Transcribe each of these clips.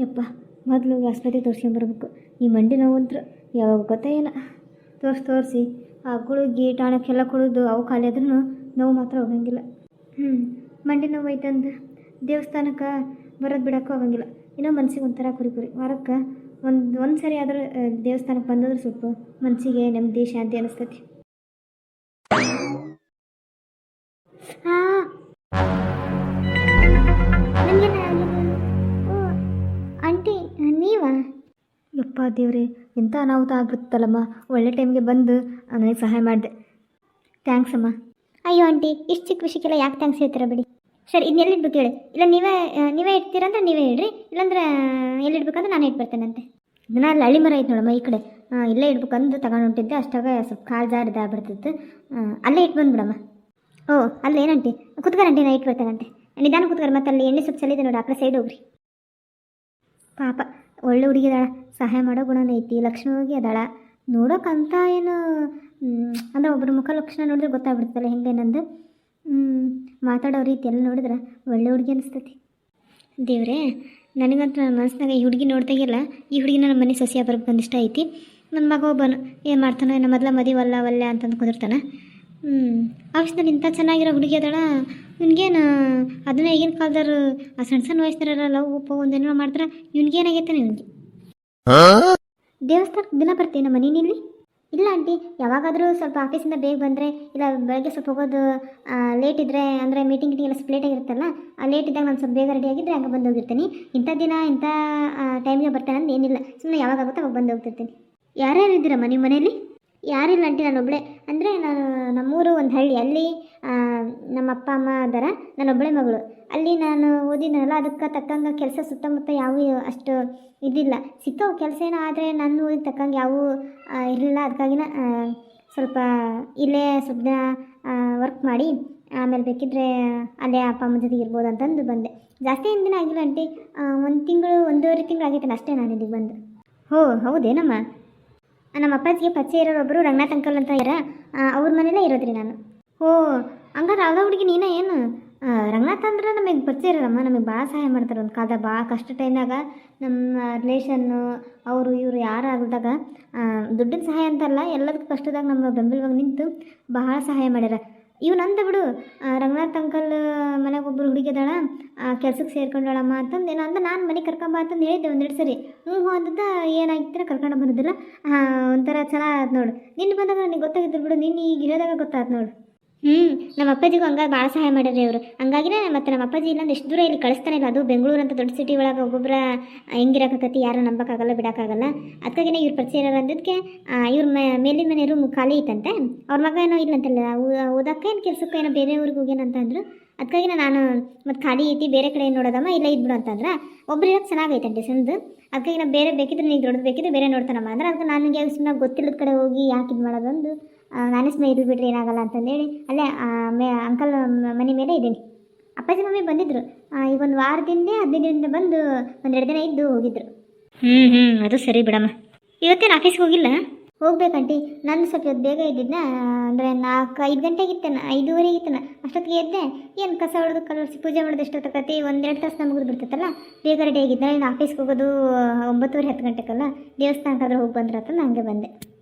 ಯಪ್ಪ ಮೊದಲು ಆಸ್ಪತ್ರೆಗೆ ತೋರಿಸ್ಕೊಂಬರ್ಬೇಕು. ಈ ಮಂಡಿ ನೋವಂತೂ ಯಾವಾಗ ಗೊತ್ತಾ ಏನೋ ತೋರಿಸಿ ಆ ಗುಳಿಗೆ ಟಾಣಕ್ಕೆಲ್ಲ ಕುಡಿದು ಅವು ಖಾಲಿ ಆದ್ರೂ ನೋವು ಮಾತ್ರ ಹೋಗಂಗಿಲ್ಲ. ಮಂಡಿ ನೋವು ಐತಂದು ದೇವಸ್ಥಾನಕ್ಕೆ ಬರೋದು ಬಿಡೋಕ್ಕೂ ಹೋಗಂಗಿಲ್ಲ. ಇನ್ನೂ ಮನಸ್ಸಿಗೆ ಒಂಥರ ಕುರಿ ವಾರಕ್ಕೆ ಒಂದು ಸರಿ ಆದರೂ ದೇವಸ್ಥಾನಕ್ಕೆ ಬಂದದ್ರೆ ಸ್ವಲ್ಪ ಮನಸ್ಸಿಗೆ ನೆಮ್ಮದಿ ಶಾಂತಿ ಅನಿಸ್ತೈತಿ. ಆಂಟಿ ನೀವಾ? ಯಪ್ಪ ದೇವ್ರೆ, ಎಂಥ ಅನಾಹುತ ಆಗ್ಬಿಡ್ತಲ್ಲಮ್ಮ. ಒಳ್ಳೆ ಟೈಮ್ಗೆ ಬಂದು ನನಗೆ ಸಹಾಯ ಮಾಡಿದೆ. ಥ್ಯಾಂಕ್ಸ್ ಅಮ್ಮ. ಅಯ್ಯೋ ಆಂಟಿ, ಇಷ್ಟು ಚಿಕ್ಕ ವಿಷಯಕ್ಕೆಲ್ಲ ಯಾಕೆ ಥ್ಯಾಂಕ್ಸ್ ಹೇಳ್ತೀರಾ ಬಿಡಿ. ಸರಿ ಇನ್ನು ಎಲ್ಲಿಡ್ಬೇಕು ಹೇಳಿ? ಇಲ್ಲ ನೀವೇ ಇಡ್ತೀರಂದ್ರೆ ನೀವೇ ಹೇಳ್ರಿ, ಇಲ್ಲಾಂದ್ರೆ ಎಲ್ಲಿಡ್ಬೇಕಂದ್ರೆ ನಾನು ಇಟ್ಬರ್ತೇನಂತೆ. ಇದನ್ನ ಅಲ್ಲಿ ಹಳ್ಳಿ ಮರ ಐತೆ ನೋಡಮ್ಮ ಈ ಕಡೆ, ಇಲ್ಲೇ ಇಡ್ಬೇಕಂದು ತಗೊಂಡು ಹೊಂಟಿದ್ದೆ. ಅಷ್ಟಾಗ ಸ್ವಲ್ಪ ಕಾಲು ಜಾರಿದ ಆಗ್ಬಿಡ್ತಿತ್ತು. ಅಲ್ಲೇ ಇಟ್ಟು ಬಂದುಬಿಡಮ್ಮ. ಓ ಅಲ್ಲೇನಂಟಿ ಕುತ್ಕರಂಟಿ, ನಾ ಇಟ್ಬರ್ತೇನಂತೆ. ನಿಧಾನ ಕುತ್ಕರ, ಮತ್ತೆ ಅಲ್ಲಿ ಎಣ್ಣೆ ಸ್ವಲ್ಪ ಚಲಿದೆ ನೋಡಿ, ಆ ಕಡೆ ಸೈಡ್ ಹೋಗ್ರಿ. ಪಾಪ ಒಳ್ಳೆ ಹುಡುಗಿದಾಳ, ಸಹಾಯ ಮಾಡೋ ಗುಣನೇ ಐತಿ, ಲಕ್ಷ್ಮವಾಗಿ ಅದಾಳ. ನೋಡೋಕ್ಕಂತ ಏನು ಅಂದರೆ ಒಬ್ಬರ ಮುಖ ಲಕ್ಷಣ ನೋಡಿದ್ರೆ ಗೊತ್ತಾಗ್ಬಿಡ್ತಲ್ಲ ಹೆಂಗೇನಂದು. ಮಾತಾಡೋ ರೀತಿ ಎಲ್ಲ ನೋಡಿದ್ರೆ ಒಳ್ಳೆ ಹುಡುಗಿ ಅನಿಸ್ತೈತಿ. ದೇವ್ರೇ, ನನಗಂತೂ ನನ್ನ ಮನಸ್ಸಿನಾಗ ಈ ಹುಡುಗಿ ನೋಡ್ದಾಗೆಲ್ಲ ಈ ಹುಡುಗಿನ ನಮ್ಮ ಮನೆ ಸೊಸೆಯ ಬರ್ಬೇಕಂದು ಇಷ್ಟ ಐತಿ. ನನ್ನ ಮಗ ಒಬ್ಬನು ಏನು ಮಾಡ್ತಾನೆ, ನಮ್ಮ ಮೊದಲ ಮದುವೆ ಒಲ್ಲೆ ಅಂತಂದು ಕುದಿರ್ತಾನೆ. ಆಫೀಸ್ನಲ್ಲಿ ಇಂಥ ಚೆನ್ನಾಗಿರೋ ಹುಡುಗಿ ಅದಳ, ಇವ್ನಿಗೇನು ಅದನ್ನ ಈಗಿನ ಕಾಲದವ್ರು ಆ ಸಣ್ಣ ವಯಸ್ಸಿನಾರ ಲವ್ ಉಪ್ಪ ಒಂದೇನೋ ಮಾಡ್ತಾರೆ. ಇವ್ನಿಗೇನಾಗೈತಾನೆ ಇವ್ನಿಗೆ. ದೇವಸ್ಥಾನಕ್ಕೆ ದಿನ ಬರ್ತೀನಿ ನಮ್ಮ ಮನೇನಿಲ್ಲಿ? ಇಲ್ಲ ಆಂಟಿ, ಯಾವಾಗಾದರೂ ಸ್ವಲ್ಪ ಆಫೀಸಿಂದ ಬೇಗ ಬಂದರೆ, ಇಲ್ಲ ಬೆಳಗ್ಗೆ ಸ್ವಲ್ಪ ಹೋಗೋದು ಲೇಟ್ ಇದ್ದರೆ, ಅಂದರೆ ಮೀಟಿಂಗ್ ಎಲ್ಲ ಸ್ವಲ್ಪ ಲೇಟಾಗಿರುತ್ತಲ್ಲ, ಆ ಲೇಟ್ ಇದ್ದಾಗ ನಾನು ಸ್ವಲ್ಪ ಬೇಗ ರೆಡಿ ಆಗಿದ್ದರೆ ಹಂಗೆ ಬಂದು ಹೋಗಿರ್ತೀನಿ. ಇಂಥ ದಿನ ಇಂಥ ಟೈಮಿಗೆ ಬರ್ತಾನೆ ಅಂತ ಏನಿಲ್ಲ, ಸುಮ್ಮನೆ ಯಾವಾಗ ಆಗುತ್ತೋ ಅವಾಗ ಬಂದು ಹೋಗ್ತಿರ್ತೀನಿ. ಯಾರ್ಯಾರು ಇದ್ದೀರಮ್ಮ ನಿಮ್ಮ ಮನೇಲಿ? ಯಾರಿಲ್ಲ ಆಂಟಿ, ನಾನು ಒಬ್ಬಳೇ. ಅಂದರೆ ನಾನು ನಮ್ಮೂರು ಒಂದು ಹಳ್ಳಿ, ಅಲ್ಲಿ ನಮ್ಮ ಅಪ್ಪ ಅಮ್ಮ ಅದಾರ, ನಾನೊಬ್ಬಳೇ ಮಗಳು. ಅಲ್ಲಿ ನಾನು ಓದಿನಲ್ಲ, ಅದಕ್ಕೆ ತಕ್ಕಂಗೆ ಕೆಲಸ ಸುತ್ತಮುತ್ತ ಯಾವೂ ಅಷ್ಟು ಇದಿಲ್ಲ. ಸಿಕ್ಕವು ಕೆಲಸ ಏನೋ, ಆದರೆ ನಾನು ಓದಿದ ತಕ್ಕಂಗೆ ಯಾವೂ ಇರಲಿಲ್ಲ. ಅದಕ್ಕಾಗಿನ ಸ್ವಲ್ಪ ಇಲ್ಲೇ ಸ್ವಲ್ಪ ದಿನ ವರ್ಕ್ ಮಾಡಿ ಆಮೇಲೆ ಬೇಕಿದ್ರೆ ಅಲ್ಲೇ ಅಪ್ಪ ಅಮ್ಮ ಜೊತೆಗೆ ಇರ್ಬೋದು ಅಂತಂದು ಬಂದೆ. ಜಾಸ್ತಿ ದಿನ ಆಗಿಲ್ಲ ಆಂಟಿ, ಒಂದು ತಿಂಗಳು 1.5 ತಿಂಗಳು ಆಗೈತೆ ಅಷ್ಟೇ ನಾನು ಇಲ್ಲಿಗೆ ಬಂದು. ಹೋ ಹೌದೇನಮ್ಮ? ನಮ್ಮ ಅಪ್ಪಾಜಿಗೆ ಪರಿಚಯ ಇರೋರೊಬ್ಬರು ರಂಗನಾಥ್ ಅಂಕಲ್ ಅಂತ ಇರ, ಅವ್ರ ಮನೇಲೇ ಇರೋದ್ರಿ ನಾನು. ಓ ಹಂಗಾರೆ ಯಾವುದೋ ಹುಡುಗಿ ನೀನ ಏನು? ರಂಗನಾಥ್ ಅಂದ್ರೆ ನಮಗೆ ಪರಿಚಯ ಇರೋದಮ್ಮ, ನಮಗೆ ಭಾಳ ಸಹಾಯ ಮಾಡ್ತಾರೆ. ಒಂದು ಕಾಲದಾಗ ಭಾಳ ಕಷ್ಟ ಟೈಮ್ನಾಗ ನಮ್ಮ ರಿಲೇಷನ್ನು ಅವರು ಇವರು ಯಾರು ಆಗಿದಾಗ ದುಡ್ಡಿನ ಸಹಾಯ ಅಂತಲ್ಲ, ಎಲ್ಲದಕ್ಕೂ ಕಷ್ಟದಾಗ ನಮ್ಮ ಬೆಂಬಲವಾಗಿ ನಿಂತು ಬಹಳ ಸಹಾಯ ಮಾಡ್ಯಾರ. ಇವನಂದ ಬಿಡು, ರಂಗನಾಥ್ ಅಂಕಲ್ ಮನೆಗೆ ಒಬ್ಬರು ಹುಡುಗಿದಾಳ, ಕೆಲ್ಸಕ್ಕೆ ಸೇರ್ಕೊಂಡಾಳಮ್ಮ ಅಂತಂದು ಏನೋ ಅಂದ. ನಾನು ಮನೆಗೆ ಕರ್ಕೊಂಬ ಅಂತಂದು ಹೇಳಿದ್ದೆ 1-2 ಸರಿ. ಹ್ಞೂ ಅಂತಂದ. ಏನಾಗಿತ್ತರ ಕರ್ಕೊಂಡು ಬಂದಿದ್ದಿಲ್ಲ. ಒಂಥರ ಚೆನ್ನಾಗಿ ನೋಡು, ನಿನ್ನ ಬಂದಾಗ ನನಗೆ ಗೊತ್ತಾಗಿದ್ರು ಬಿಡು, ನಿನ್ನ ಈಗ ಇರೋದಾಗ ಗೊತ್ತಾಯ್ತು ನೋಡು. ನಮ್ಮ ಅಪ್ಪಾಜಿಗೂ ಹಂಗಾಗಿ ಭಾಳ ಸಹಾಯ ಮಾಡ್ಯಾರ ಇವರು. ಹಂಗಾಗಿನೇ ಮತ್ತು ನಮ್ಮ ಅಪ್ಪಾಜಿ ಇಲ್ಲಂದ್ರೆ ಎಷ್ಟು ದೂರ ಇಲ್ಲಿ ಕಳಿಸ್ತಾನೆ ಇಲ್ಲ. ಅದು ಬೆಂಗಳೂರು ಅಂತ ದೊಡ್ಡ ಸಿಟಿ ಒಳಗೆ ಒಬ್ಬೊಬ್ಬರ ಹೆಂಗಿರಕತ್ತಿ ಯಾರು ನಂಬಕ್ಕಾಗಲ್ಲ, ಬಿಡೋಕ್ಕಾಗಲ್ಲ. ಅದಕ್ಕಾಗಿನೇ ಇವ್ರು ಪರಿಚಯ ಇರೋರು ಅಂದಿದ್ದಕ್ಕೆ ಇವ್ರ ಮೇಲಿನ ಮನೆ ರೂಮ್ ಖಾಲಿ ಐತಂತೆ. ಅವ್ರ ಮಗ ಏನೋ ಇಲ್ಲಂತಲ್ಲ, ಓದಕ್ಕೆ ಏನು ಕೆಲ್ಸಕ್ಕೆ ಏನೋ ಬೇರೆ ಊರಿಗೆ ಹೋಗ್ಯಾನಂತ ಅಂದರು. ಅದಕ್ಕಾಗಿನ ನಾನು ಮತ್ತು ಖಾಲಿ ಐತಿ, ಬೇರೆ ಕಡೆ ಏನು ನೋಡೋದಮ್ಮ, ಇಲ್ಲ ಇದ್ಬಿಡು ಅಂತಂದ್ರೆ ಒಬ್ರು ಇರೋಕ್ಕೆ ಚೆನ್ನಾಗೈತಂತೆ ಸಂದು. ಅದಕ್ಕಾಗಿ ನಾವು ಬೇರೆ ಬೇಕಿದ್ರೆ ನೀನು ದೊಡ್ಡದು ಬೇಕಿದ್ರೆ ಬೇರೆ ನೋಡ್ತಾನಮ್ಮ ಅಂದ್ರೆ, ಅದಕ್ಕೆ ನನಗೆ ಸುಮ್ಮನೆ ಗೊತ್ತಿಲ್ಲದ ಕಡೆ ಹೋಗಿ ಯಾಕೆ ಇದು ಮಾಡೋದೊಂದು, ನಾನೇ ಸುಮ್ಮನೆ ಇದು ಬಿಡ್ರಿ ಏನಾಗಲ್ಲ ಅಂತಂದೇಳಿ ಅಲ್ಲೇ ಅಂಕಲ್ ಮನೆ ಮೇಲೆ ಇದ್ದೀನಿ. ಅಪ್ಪಾಜಿ ಮಮ್ಮಿ ಬಂದಿದ್ದರು ಈಗ ಒಂದು ವಾರದಿಂದ 15 ದಿನದಿಂದ ಬಂದು 1-2 ದಿನ ಇದ್ದು ಹೋಗಿದ್ರು. ಅದು ಸರಿ ಬಿಡಮ್ಮ. ಇವತ್ತೇನು ಆಫೀಸ್ಗೆ ಹೋಗಿಲ್ಲ? ಹೋಗ್ಬೇಕಂಟಿ, ನಾನು ಸ್ವಲ್ಪ ಇವತ್ತು ಬೇಗ ಇದ್ದಿದ್ನ, ಅಂದರೆ 4-5 ಗಂಟೆಗಿತ್ತೇನ, 5:30 ಇತ್ತನ, ಅಷ್ಟೊತ್ತಿಗೆ ಎದ್ದೆ. ಏನು ಕಸ ಹೊಡೆದು ಕಲರ್ಸಿ ಪೂಜೆ ಮಾಡೋದು ಎಷ್ಟೊತ್ತಕತಿ, 1-2 ತಾಸು ಮುಗಿದು ಬಿಡ್ತೈತಲ್ಲ, ಬೇಗ ರೆಡಿ ಆಗಿದ್ದೆ. ಇನ್ನು ಆಫೀಸ್ಗೆ ಹೋಗೋದು 9:30-10 ಗಂಟೆಗಲ್ಲ, ದೇವಸ್ಥಾನಕ್ಕಾದ್ರೆ ಹೋಗಿ ಬಂದ್ರತ್ತ ಹಂಗೆ ಬಂದೆ.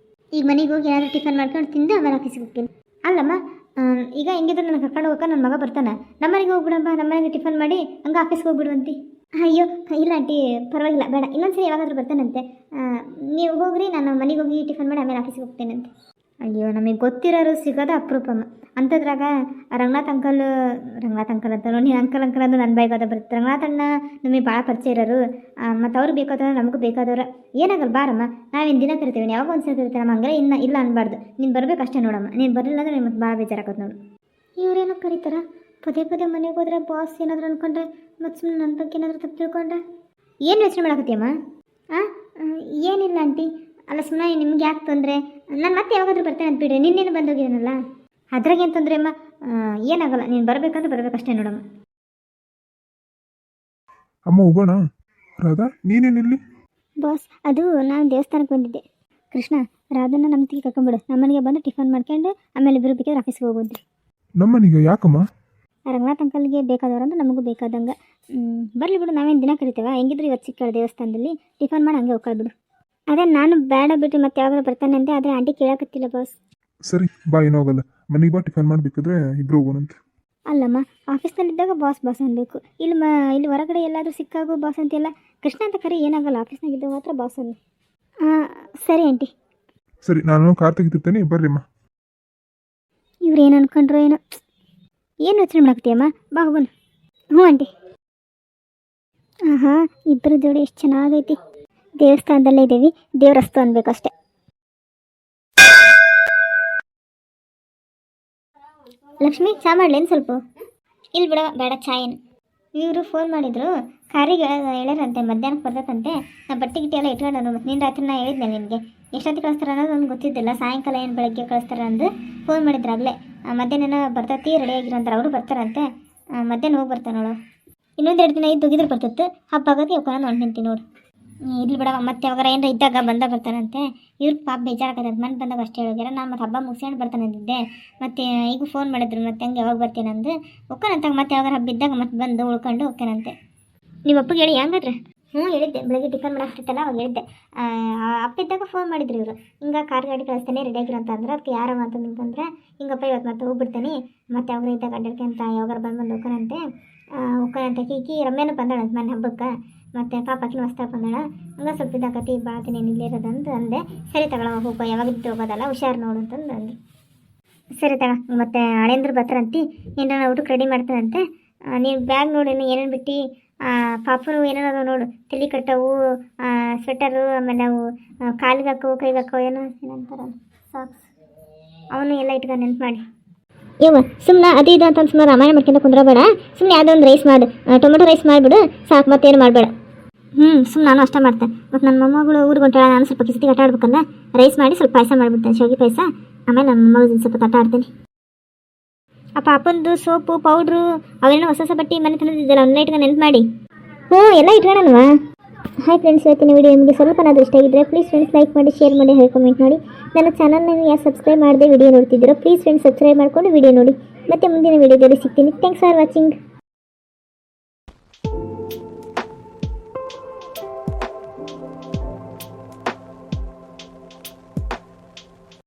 ಈಗ ಮನೆಗೆ ಹೋಗಿ ಏನಾದರೂ ಟಿಫನ್ ಮಾಡ್ಕೊಂಡು ತಿಂದು ಆಮೇಲೆ ಆಫೀಸ್ಗೆ ಹೋಗ್ತೀನಿ. ಅಲ್ಲಮ್ಮ, ಈಗ ಹೆಂಗಿದ್ರು ನನಗೆ ಕರ್ಕೊಂಡು ಹೋಗೋಕೆ ನನ್ನ ಮಗ ಬರ್ತಾನೆ, ನಮ್ಮ ಮನೆಗೆ ಹೋಗ್ಬಿಡಮ್ಮ, ನಮ್ಮ ಮನೆಗೆ ಟಿಫನ್ ಮಾಡಿ ಹಂಗೆ ಆಫೀಸ್ಗೆ ಹೋಗ್ಬಿಡುವಂತಿ. ಅಯ್ಯೋ ಇಲ್ಲ ಆಂಟಿ, ಪರವಾಗಿಲ್ಲ, ಬೇಡ, ಇನ್ನೊಂದ್ಸರಿ ಯಾವಾಗಾದ್ರೂ ಬರ್ತಾನಂತೆ. ನೀವು ಹೋಗ್ರಿ, ನಾನು ಮನೆಗೆ ಹೋಗಿ ಟಿಫನ್ ಮಾಡಿ ಆಮೇಲೆ ಆಫೀಸ್ಗೆ ಹೋಗ್ತೇನಂತೆ. ಅಯ್ಯೋ, ನಮಗೆ ಗೊತ್ತಿರೋರು ಸಿಗೋದು ಅಪರೂಪಮ್ಮ. ಅಂಥದ್ರಾಗ ರಂಗನಾಥ್ ಅಂಕಲ್ ಅಂತ ನೋಡಿ, ಅಂಕಲ್ ಅಂದ್ರೆ ನನ್ನ ಬಾಯಿಗೆ ಅದ ಬರುತ್ತೆ. ರಂಗನಾಥ್ ಅಣ್ಣ ನಮಗೆ ಭಾಳ ಪರಿಚಯ ಇರೋರು, ಮತ್ತು ಅವ್ರು ಬೇಕಾದ್ರೆ ನಮಗೂ ಬೇಕಾದವ್ರು. ಏನಾಗಲ್ಲ ಬಾರಮ್ಮ, ನಾವೇನು ದಿನ ಕರಿತೀವಿ, ಯಾವಾಗ ಒಂದ್ಸರಿ ಕರಿತೀವಿ, ನಮ್ಮ ಹಂಗೆ ಇಲ್ಲ ಅನ್ಬಾರ್ದು. ನೀನು ಬರಬೇಕು ಅಷ್ಟೇ ನೋಡಮ್ಮ, ನೀನು ಬರಲಿಲ್ಲ ಅಂದರೆ ನಿಮಗೆ ಭಾಳ ಬೇಜಾರಾಗೋದು ನೋಡು. ಇವ್ರೇನೋ ಕರೀತಾರ, ಪದೇ ಮನೆಗೆ ಹೋದ್ರೆ ಬಾಸ್ ಏನಾದರೂ ಅಂದ್ಕೊಂಡ್ರೆ, ಮತ್ತು ಸುಮ್ಮನೆ ನನ್ನ ಬಗ್ಗೆ ಏನಾದರೂ ತಪ್ಪು ತಿಳ್ಕೊಂಡ್ರೆ. ಏನು ಯೋಚನೆ ಮಾಡಕತ್ತೀಯಮ್ಮ? ಏನಿಲ್ಲ ಆಂಟಿ, ಅಲ್ಲ ಸುಮ್ಮನೆ ನಿಮ್ಗೆ ಯಾಕೆ ತೊಂದರೆ, ನಾನು ಮತ್ತೆ ಯಾವಾಗಾದ್ರೂ ಬರ್ತೇನೆ ಅಂತ ಬಿಡ್ರಿ, ನಿನ್ನೇನು ಬಂದೋಗಿದ್ದೀನಲ್ಲ, ಅದ್ರಾಗೇನು ತೊಂದರೆ ಅಮ್ಮ, ಏನಾಗಲ್ಲ, ನೀನು ಬರಬೇಕಂದ್ರೆ ಬರಬೇಕಷ್ಟೇ ನೋಡಮ್ಮ. ಅಮ್ಮ ಹೋಗೋಣ. ರಾಧಾ ನೀನೇನಿಲ್ಲಿ? ಬಾಸ್, ಅದು ನಾನು ದೇವಸ್ಥಾನಕ್ಕೆ ಬಂದಿದ್ದೆ. ಕೃಷ್ಣ, ರಾಧನ್ನ ನಮ್ಮ ಜೊತೆಗೆ ಕರ್ಕೊಂಬಿಡು, ನಮ್ಮನೆಗೆ ಬಂದು ಟಿಫನ್ ಮಾಡ್ಕೊಂಡು ಆಮೇಲೆ ಇಬ್ಬರು ಬೇಕಾದ್ರೆ ಆಫೀಸ್ಗೆ ಹೋಗೋದ್ರಿ. ನಮ್ಮನಿಗೆ ಯಾಕಮ್ಮ? ರಂಗನಾಥ್ ಅಂಕಲ್ಗೆ ಬೇಕಾದವ್ರು ಅಂದ್ರೆ ನಮಗೂ ಬೇಕಾದಂಗೆ ಬರಲಿ ಬಿಡು, ನಾವೇನು ದಿನ ಕರಿತೇವೆ, ಹೆಂಗಿದ್ರು ಇವತ್ತು ಸಿಕ್ಕಾಳ ದೇವಸ್ಥಾನದಲ್ಲಿ ಟಿಫನ್ ಮಾಡಿ ಹಂಗೆ ಹೋಗ್ಬಿಡು. ಅದೇ ನಾನು ಬೇಡ ಬಿಟ್ಟು ಮತ್ತೆ ಯಾವಾಗ ಬರ್ತಾನೆ ಅಂತೆ, ಆದರೆ ಆಂಟಿ ಕೇಳಕತ್ತಿಲ್ಲ ಬಾಸ್. ಸರಿ ಬಾ, ಏನೂ ಹೋಗಲ್ಲ. ಮನೆಗೆ ಬಾ, ಟಿಫನ್ ಮಾಡಬೇಕಾದ್ರೆ ಇಬ್ರು ಹೋಗೋಣಂತೆ. ಅಲ್ಲಮ್ಮ, ಆಫೀಸ್ನಲ್ಲಿದ್ದಾಗ ಬಾಸ್ ಬಾಸ್ ಅನ್ಬೇಕು, ಇಲ್ಲಿ ಹೊರಗಡೆ ಎಲ್ಲಾದರೂ ಸಿಕ್ಕಾಗೂ ಬಾಸ್ ಅಂತೆಲ್ಲ. ಕೃಷ್ಣ ಅಂತ ಕರಿ ಏನಾಗಲ್ಲ, ಆಫೀಸ್ನಾಗಿದ್ದಾಗ ಮಾತ್ರ ಬಾಸ್ ಅನ್ನು. ಸರಿ ಆಂಟಿ. ಸರಿ, ನಾನು ಕಾರ್ ತೆಗಿತಿರ್ತೇನೆ, ಬರ್ರಿಮ್ಮ. ಇವ್ರು ಏನು ಅನ್ಕೊಂಡ್ರು ಏನೋ. ಏನು ಯೋಚನೆ ಮಾಡಾಕ್ತೀಯಮ್ಮ, ಬಾ ಹೋಗೋಣ. ಹ್ಞೂ ಆಂಟಿ. ಹಾಂ, ಇಬ್ಬರು ಜೋಡಿ ಎಷ್ಟು ಚೆನ್ನಾಗೈತಿ. ದೇವಸ್ಥಾನದಲ್ಲೇ ಇದ್ದೀವಿ, ದೇವ್ರಸ್ತು ಅನ್ಬೇಕಷ್ಟೆ. ಲಕ್ಷ್ಮಿ, ಚಾ ಮಾಡ್ಲೇನು ಸ್ವಲ್ಪ? ಇಲ್ಲಿ ಬಿಡ, ಬೇಡ ಚಾ ಏನು. ಇವರು ಫೋನ್ ಮಾಡಿದ್ರು, ಕಾರಿಗೆ ಹೇಳ್ಯಾರಂತೆ ಮಧ್ಯಾಹ್ನಕ್ಕೆ ಬರ್ತದಂತೆ. ನಾ ಬಟ್ಟೆ ಗಿಟ್ಟಿ ಎಲ್ಲ ಇಟ್ಕೊಂಡನು. ಮತ್ತು ನಿನ್ನ ರಾತ್ರಿ ನಾ ಹೇಳಿದ್ದೆ ನಿನಗೆ ಎಷ್ಟೊತ್ತಿಗೆ ಕಳಿಸ್ತಾರೆ ಅನ್ನೋದು ನನಗೆ ಗೊತ್ತಿದ್ದಿಲ್ಲ. ಸಾಯಂಕಾಲ ಏನು ಬೆಳಗ್ಗೆ ಕಳಿಸ್ತಾರೆ ಅಂದು ಫೋನ್ ಮಾಡಿದ್ರಾಗಲೇ. ಮಧ್ಯಾಹ್ನ ಬರ್ತೈತಿ, ರೆಡಿಯಾಗಿರಂತಾರೆ. ಅವರು ಬರ್ತಾರಂತೆ. ಮಧ್ಯಾಹ್ನ ಹೋಗಿ ಬರ್ತಾನೋಳು. ಇನ್ನೊಂದೆರಡು ದಿನ ಇದ್ದು ಹೋಗಿದ್ರೆ ಬರ್ತಿತ್ತು. ಹಬ್ಬ ಆಗೋದು ಹೋಗೋಣ ನೋಡಿ ನಿಂತೀನಿ ನೋಡು. ಇಲ್ಲಿ ಬಿಡವ, ಮತ್ತೆ ಯಾವಾಗ ಏನಾರ ಇದ್ದಾಗ ಬರ್ತಾನಂತೆ. ಇವ್ರು ಪಾಪ ಬೇಜಾರಾಗತ್ತೆ. ಮನೆ ಬಂದಾಗ ಅಷ್ಟೇ ಹೇಳಿದಾರೆ. ನಾನು ಮತ್ತೆ ಹಬ್ಬ ಮುಗಿಸ್ಕೊಂಡು ಬರ್ತಾನೆ ಅಂದಿದ್ದೆ. ಮತ್ತು ಈಗ ಫೋನ್ ಮಾಡಿದ್ರು, ಮತ್ತೆ ಹಂಗೆ ಯಾವಾಗ ಬರ್ತೀನಂದು ಹೋಗ್ತಾನಂತ. ಮತ್ತೆ ಯಾವಾಗ ಹಬ್ಬ ಇದ್ದಾಗ ಮತ್ತೆ ಬಂದು ಉಳ್ಕೊಂಡು ಹೋಗ್ತಾನಂತೆ. ನಿಮ್ಮ ಅಪ್ಪಗೆ ಹೇಳಿ ಹಂಗಾದ್ರೆ? ಹ್ಞೂ ಹೇಳಿದ್ದೆ, ಬೆಳಗ್ಗೆ ಟಿಫನ್ ಮಾಡಾಕ್ತಿತ್ತಲ್ಲ ಅವಾಗ ಹೇಳಿದ್ದೆ. ಅಪ್ಪ ಇದ್ದಾಗ ಫೋನ್ ಮಾಡಿದ್ರು ಇವರು, ಹಿಂಗೆ ಕಾರ್ ಗಾಡಿ ಕಳಿಸ್ತೇನೆ ರೆಡಿಯಾಗಿರೋ ಅಂತ ಅಂದ್ರೆ. ಅದಕ್ಕೆ ಯಾರವ ಅಂತಂದ್ರೆ ಹಿಂಗಪ್ಪ ಇವತ್ತು ಮತ್ತೆ ಹೋಗ್ಬಿಡ್ತೇನೆ, ಮತ್ತೆ ಯಾವಾಗ ಇದ್ದಾಗ ಅಡ್ಡಾಡ್ಕೆ ಅಂತ ಯಾವಾಗ ಬಂದು ಹೋಗೋಣಂತೆ. ಹೋಗೋಣಂತೆ. ಕೀಕಿ ರಮ್ಯಾನು ಬಂದಾಳಂತ ಮನೆ ಹಬ್ಬಕ್ಕೆ. ಮತ್ತು ಪಾಪಾಕಿನ ಹೊಸ್ತಾಗ ಬಂದಾಳ. ಹಂಗೆ ಸ್ವಲ್ಪ ಇದಾಕತಿ ಭಾಳ ದಿನ ಇಲ್ಲೇ ಇರೋದಂತ ಅಂದೆ. ಸರಿ ತಗೊಳ, ಹೋಗೋ, ಯಾವಾಗಿದ್ದು ಹೋಗೋದಲ್ಲ, ಹುಷಾರು ನೋಡು ಅಂತಂದು ಅಂದು. ಸರಿ ತಗ, ಮತ್ತು ಹಳೇಂದ್ರ ಬರ್ತಾರಂತಿ, ಏನಾರ ಊಟಕ್ಕೆ ರೆಡಿ ಮಾಡ್ತಾರಂತೆ. ನೀನು ಬ್ಯಾಗ್ ನೋಡಿ ಏನೇನು ಬಿಟ್ಟು. ಪಾಪನು ಏನೇನೋ ನೋಡು, ತಲೆ ಕಟ್ಟವು, ಸ್ವೆಟರು, ಆಮೇಲೆ ಅವು ಕಾಲಿಗೆ ಹಾಕವು, ಕೈಗೆ ಹಾಕವು, ಏನಂತಾರಲ್ಲ ಸಾಕ್ಸ್, ಅವನು ಎಲ್ಲ ಇಟ್ಕೊಂಡು ನೆನ್ಪು ಮಾಡಿ. ಸುಮ್ಮನೆ ಅದು ಇದು ಅಂತ ಸುಮ್ಮನೆ ರಾಮಾಯಣ ಮಾಡ್ಕೊಂಡು ಕುಂದ್ರಬೇಡ. ಸುಮ್ಮನೆ ಯಾವುದೋ ಒಂದು ರೈಸ್ ಮಾಡು, ಟೊಮೆಟೊ ರೈಸ್ ಮಾಡಿಬಿಡು ಸಾಕು, ಮತ್ತೇನು ಮಾಡಬೇಡ. ಸುಮ್ಮನೆ ನಾನು ಅಷ್ಟೇ ಮಾಡ್ತೇನೆ. ಮತ್ತು ನನ್ನ ಮೊಮ್ಮಗಳು ಊರಿಗೆ ಹೊಂಟಾಳ, ನಾನು ಸ್ವಲ್ಪ ಕಿಸ್ತಿಗೆ ಆಟ ಆಡ್ಬೇಕಂದ್ರೆ ರೈಸ್ ಮಾಡಿ ಸ್ವಲ್ಪ ಪಾಯಸ ಮಾಡಿಬಿಡ್ತೇನೆ, ಶಾವಿಗೆ ಪಾಯಸ. ಆಮೇಲೆ ನನ್ನ ಮೊಮ್ಮಗಳು ಸ್ವಲ್ಪ ಆಟ ಆಡ್ತೀನಿ. ಆ ಪಾಪಂದು ಸೋಪು ಪೌಡ್ರು ಅವೇನೋ ಹೊಸ ಬಟ್ಟೆ ಮನೆ ತಂದಿದ್ದಲ್ಲ, ಅವನ್ನ ಇಟ್ಕೊಂಡು ನೆನ್ಪು ಮಾಡಿ. ಹ್ಞೂ, ಎಲ್ಲ ಇಟ್ಕೊಳ್ಳೋಣವಾ? ಹಾಯ್ ಫ್ರೆಂಡ್ಸ್, ಇವತ್ತಿನ ವಿಡಿಯೋ ನಿಮಗೆ ಸ್ವಲ್ಪನಾದರೂ ಇಷ್ಟ ಆಗಿದ್ದರೆ ಪ್ಲೀಸ್ ಫ್ರೆಂಡ್ಸ್ ಲೈಕ್ ಮಾಡಿ, ಶೇರ್ ಮಾಡಿ, ಹಾಗೆ ಕಮೆಂಟ್ ಮಾಡಿ. ನನ್ನ ಚಾನಲ್ನ ಯಾರು ಸಬ್ಸ್ಕ್ರೈಬ್ ಮಾಡದೆ ವಿಡಿಯೋ ನೋಡ್ತಿದ್ದೀರೋ ಪ್ಲೀಸ್ ಫ್ರೆಂಡ್ಸ್ ಸಬ್ಸ್ಕ್ರೈಬ್ ಮಾಡಿಕೊಂಡು ವಿಡಿಯೋ ನೋಡಿ. ಮತ್ತೆ ಮುಂದಿನ ವಿಡಿಯೋದಲ್ಲಿ ಸಿಗ್ತೀನಿ. Thanks for watching.